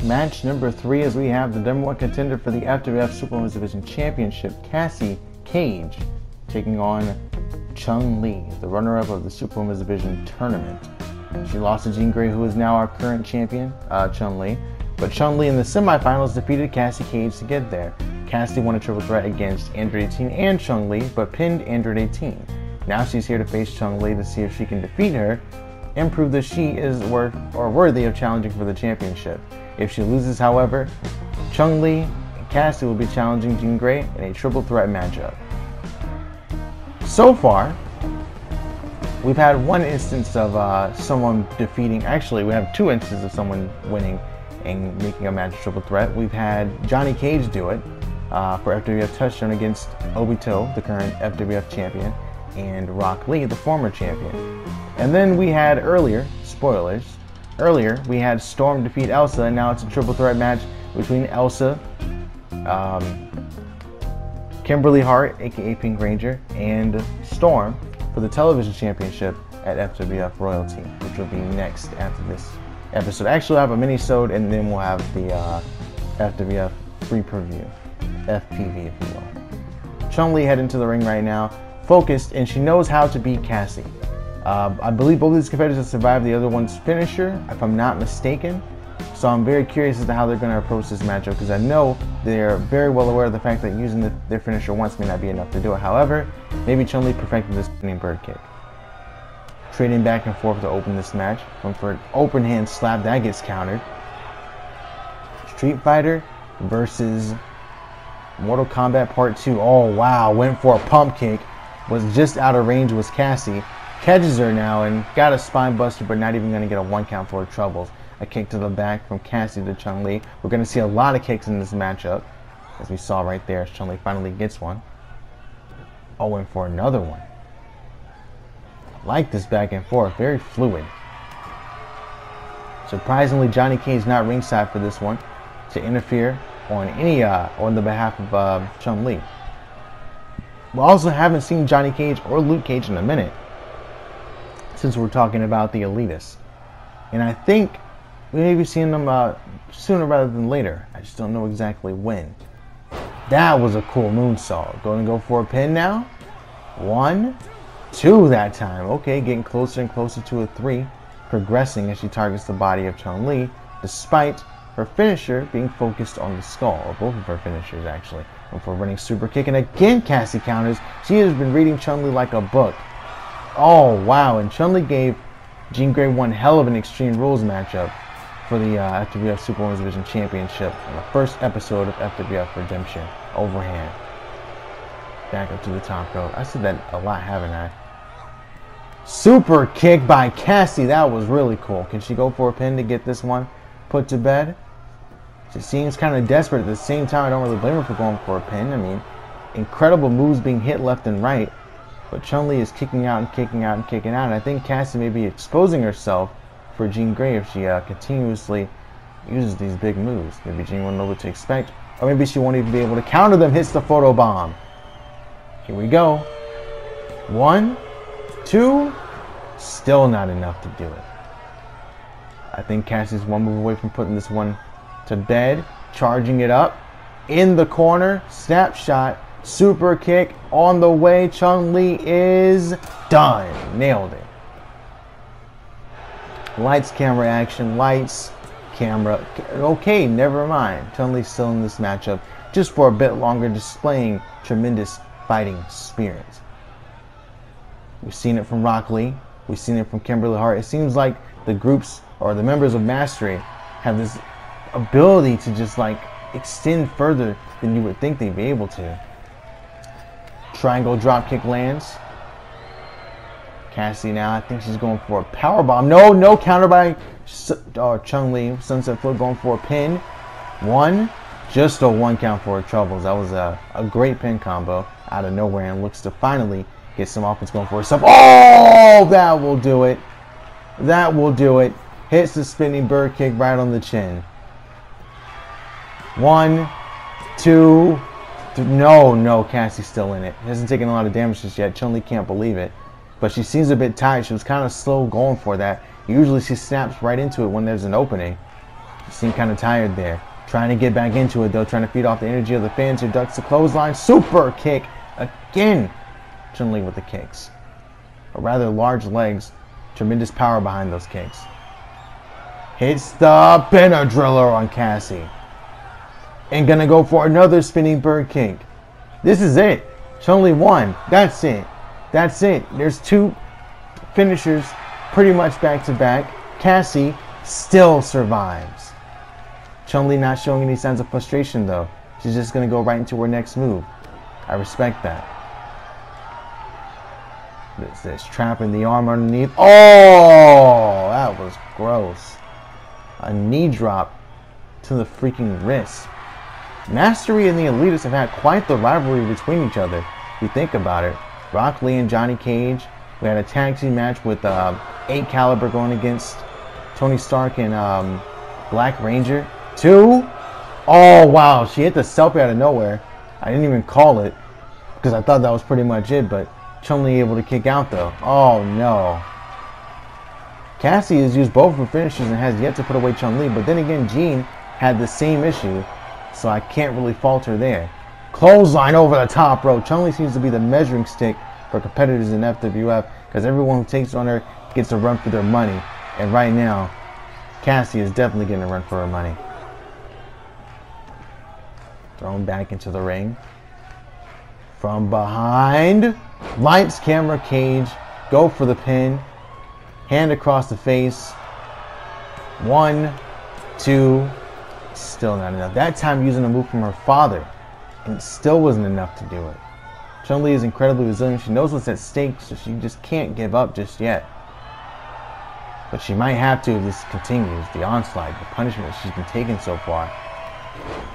Match number 3 as we have the number 1 contender for the FWF Super Women's Division Championship, Cassie Cage, taking on Chun the runner-up of the Super Women's Division tournament. She lost to Jean Grey, who is now our current champion, Chun But Chun in the semifinals defeated Cassie Cage to get there. Cassie won a triple threat against Android 18 and Chun but pinned Android 18. Now she's here to face Chun to see if she can defeat her and prove that she is worthy of challenging for the championship. If she loses, however, Chun and Cassie will be challenging Jean Grey in a triple threat matchup. So far, we've had one instance of someone defeating, actually we have 2 instances of someone winning and making a match triple threat. We've had Johnny Cage do it for FWF Touchdown against Obito, the current FWF champion, and Rock Lee, the former champion. And then we had earlier we had Storm defeat Elsa, and now it's a triple threat match between Elsa, Kimberly Hart, aka Pink Ranger, and Storm for the television championship at FWF Royalty, which will be next after this episode. Actually, we'll have a mini-sode, and then we'll have the FWF free preview, FPV if you will. Chun head into the ring right now, focused, and she knows how to beat Cassie. I believe both of these competitors have survived the other one's finisher, if I'm not mistaken. So I'm very curious as to how they're going to approach this matchup, because I know they're very well aware of the fact that using their finisher once may not be enough to do it. However, maybe Chun perfected this spinning bird kick. Trading back and forth to open this match. Going for an open hand slap, that gets countered. Street Fighter versus Mortal Kombat Part 2. Oh wow, went for a pump kick. Was just out of range, was Cassie. Catches her now and got a spine buster, but not even going to get a 1 count for her troubles. A kick to the back from Cassie to Chun We're going to see a lot of kicks in this matchup, as we saw right there as Chun finally gets one. Oh, and for another one. Like this back and forth, very fluid. Surprisingly, Johnny Cage not ringside for this one to interfere on on the behalf of Chun We also haven't seen Johnny Cage or Luke Cage in a minute, since we're talking about the Elitists. And I think we may be seeing them sooner rather than later. I just don't know exactly when. That was a cool moonsault. Going to go for a pin now. 1, 2 that time. Okay, getting closer and closer to a 3. Progressing as she targets the body of Chun despite her finisher being focused on the skull. Or both of her finishers, actually. And for running super kick. And again, Cassie counters. She has been reading Chun like a book. Oh, wow. And Chun gave Jean Grey one hell of an Extreme Rules matchup for the FWF Super Women's Division Championship on the first episode of FWF Redemption. Overhand. Back up to the top rope. I said that a lot, haven't I? Super kick by Cassie. That was really cool. Can she go for a pin to get this one put to bed? She seems kind of desperate. At the same time, I don't really blame her for going for a pin. I mean, incredible moves being hit left and right. But Chun is kicking out and kicking out and kicking out. And I think Cassie may be exposing herself for Jean Grey if she continuously uses these big moves. Maybe Jean won't know what to expect. Or maybe she won't even be able to counter them. Hits the photo bomb. Here we go. 1, 2. Still not enough to do it. I think Cassie's one move away from putting this one to bed. Charging it up. In the corner. Snapshot. Super kick on the way. Chun is done. Nailed it. Lights, camera, action. Lights, camera. Okay, never mind. Chun still in this matchup just for a bit longer, displaying tremendous fighting spirit. We've seen it from Rock Lee. We've seen it from Kimberly Hart. It seems like the groups or the members of Mastery have this ability to just like extend further than you would think they'd be able to. Triangle dropkick lands. Cassie now, I think she's going for a power bomb. No counter by Chun Sunset Flip going for a pin. 1, just a 1 count for her troubles. That was a great pin combo out of nowhere, and looks to finally get some offense going for herself. Oh, that will do it. That will do it. Hits the spinning bird kick right on the chin. 1, 2, 3. No, Cassie's still in it. Hasn't taken a lot of damage just yet. Chun can't believe it. But she seems a bit tired. She was kind of slow going for that. Usually she snaps right into it when there's an opening. She seemed kind of tired there. Trying to get back into it though, trying to feed off the energy of the fans. Who ducks the clothesline. Super kick again. Chun-Li with the kicks. But rather large legs. Tremendous power behind those kicks. Hits the Benadryller on Cassie. And gonna go for another spinning bird kick. This is it. Chun-Li won. That's it. That's it. There's two finishers pretty much back to back. Cassie still survives. Chun-Li not showing any signs of frustration though. She's just gonna go right into her next move. I respect that. This trapping the arm underneath. Oh, that was gross. A knee drop to the freaking wrist. Mastery and the Elitists have had quite the rivalry between each other. If you think about it. Rock Lee and Johnny Cage. We had a tag team match with 8 Caliber going against Tony Stark and Black Ranger. 2. Oh, wow. She hit the selfie out of nowhere. I didn't even call it because I thought that was pretty much it, but Chun-Li able to kick out though. Oh no. Cassie has used both of her finishes and has yet to put away Chun-Li, but then again Jean had the same issue, so I can't really fault her there. Clothesline over the top rope. Chun-Li seems to be the measuring stick for competitors in FWF because everyone who takes on her gets a run for their money, and right now Cassie is definitely getting a run for her money. Thrown back into the ring. From behind. Lights, camera, cage. Go for the pin. Hand across the face. 1, 2. Still not enough. That time using a move from her father. And it still wasn't enough to do it. Chun-Li is incredibly resilient. She knows what's at stake, so she just can't give up just yet. But she might have to if this continues. The onslaught, the punishment she's been taking so far.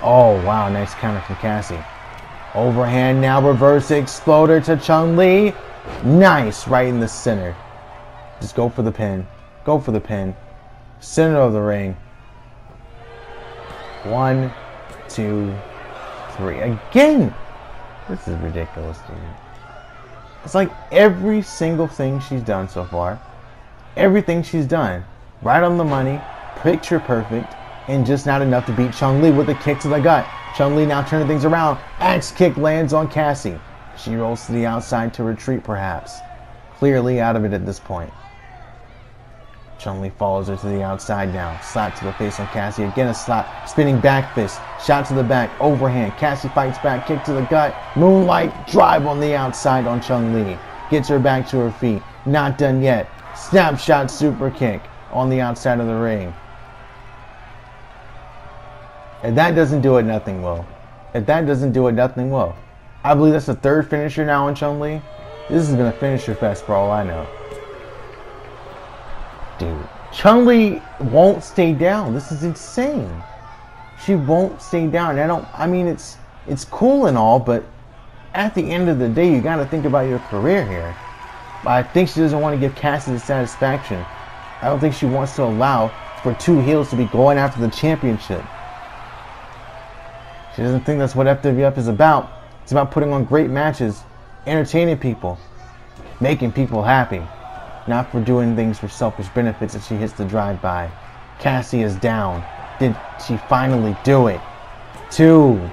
Oh, wow. Nice counter from Cassie. Overhand now. Reverse exploder to Chun-Li. Nice. Right in the center. Just go for the pin. Go for the pin. Center of the ring. 1, 2, 3. Again. This is ridiculous, dude. It's like every single thing she's done so far. Everything she's done. Right on the money. Picture perfect. And just not enough to beat Chun-Li with a kick to the gut. Chun-Li now turning things around. Axe kick lands on Cassie. She rolls to the outside to retreat perhaps. Clearly out of it at this point. Chun-Li follows her to the outside now. Slap to the face on Cassie. Again a slap. Spinning back fist. Shot to the back. Overhand. Cassie fights back. Kick to the gut. Moonlight drive on the outside on Chun-Li. Gets her back to her feet. Not done yet. Snapshot super kick on the outside of the ring. If that doesn't do it, nothing will. If that doesn't do it, nothing will. I believe that's the 3rd finisher now on Chun-Li. This has been a finisher fest for all I know. Dude, Chun-Li won't stay down. This is insane. She won't stay down. I mean, it's cool and all, but at the end of the day, you got to think about your career here. But I think she doesn't want to give Cassie the satisfaction. I don't think she wants to allow for 2 heels to be going after the championship. She doesn't think that's what FWF is about. It's about putting on great matches, entertaining people, making people happy. Not for doing things for selfish benefits as she hits the drive-by. Cassie is down. Did she finally do it? 2.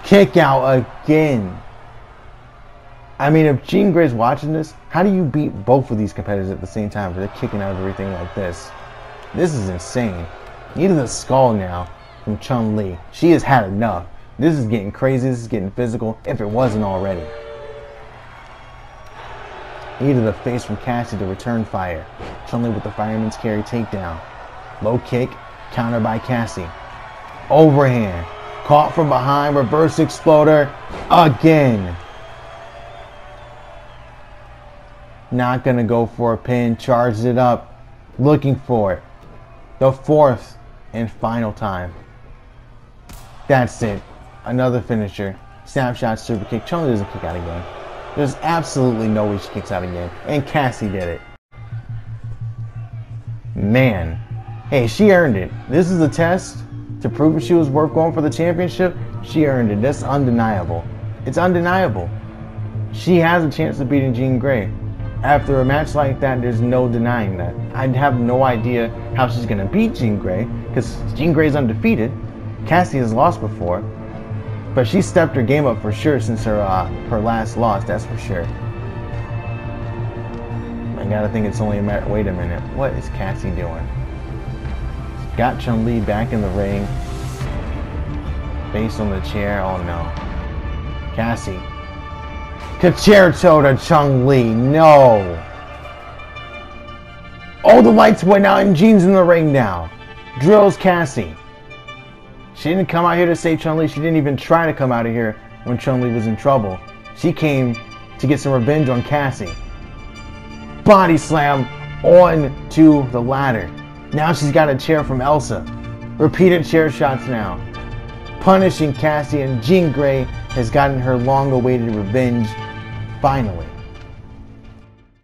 Kick out again. I mean, if Jean Grey's watching this, how do you beat both of these competitors at the same time if they're kicking out of everything like this? This is insane. Knee to the skull now from Chun-Li. She has had enough. This is getting crazy. This is getting physical, if it wasn't already. Knee to the face from Cassie to return fire. Chun-Li with the fireman's carry takedown. Low kick, counter by Cassie. Overhand. Caught from behind, reverse exploder. Again. Not going to go for a pin. Charges it up. Looking for it. The 4th and final time. That's it. Another finisher. Snapshot super kick. Chun-Li doesn't kick out again. There's absolutely no way she kicks out again. And Cassie did it. Man. Hey, she earned it. This is a test to prove if she was worth going for the championship. She earned it. That's undeniable. It's undeniable. She has a chance of beating Jean Grey. After a match like that, there's no denying that. I have no idea how she's going to beat Jean Grey, because Jean Grey's undefeated. Cassie has lost before, but she stepped her game up for sure since her last loss. That's for sure. I gotta think it's only a matter. Wait a minute. What is Cassie doing? Got Chun-Li back in the ring. Face on the chair. Oh no. Cassie. Concerto to Chun-Li. No. Oh, the lights went out and Jean's in the ring now. Drills Cassie. She didn't come out here to save Chun-Li. She didn't even try to come out of here when Chun-Li was in trouble. She came to get some revenge on Cassie. Body slam on to the ladder. Now she's got a chair from Elsa. Repeated chair shots now. Punishing Cassie, and Jean Grey has gotten her long-awaited revenge finally.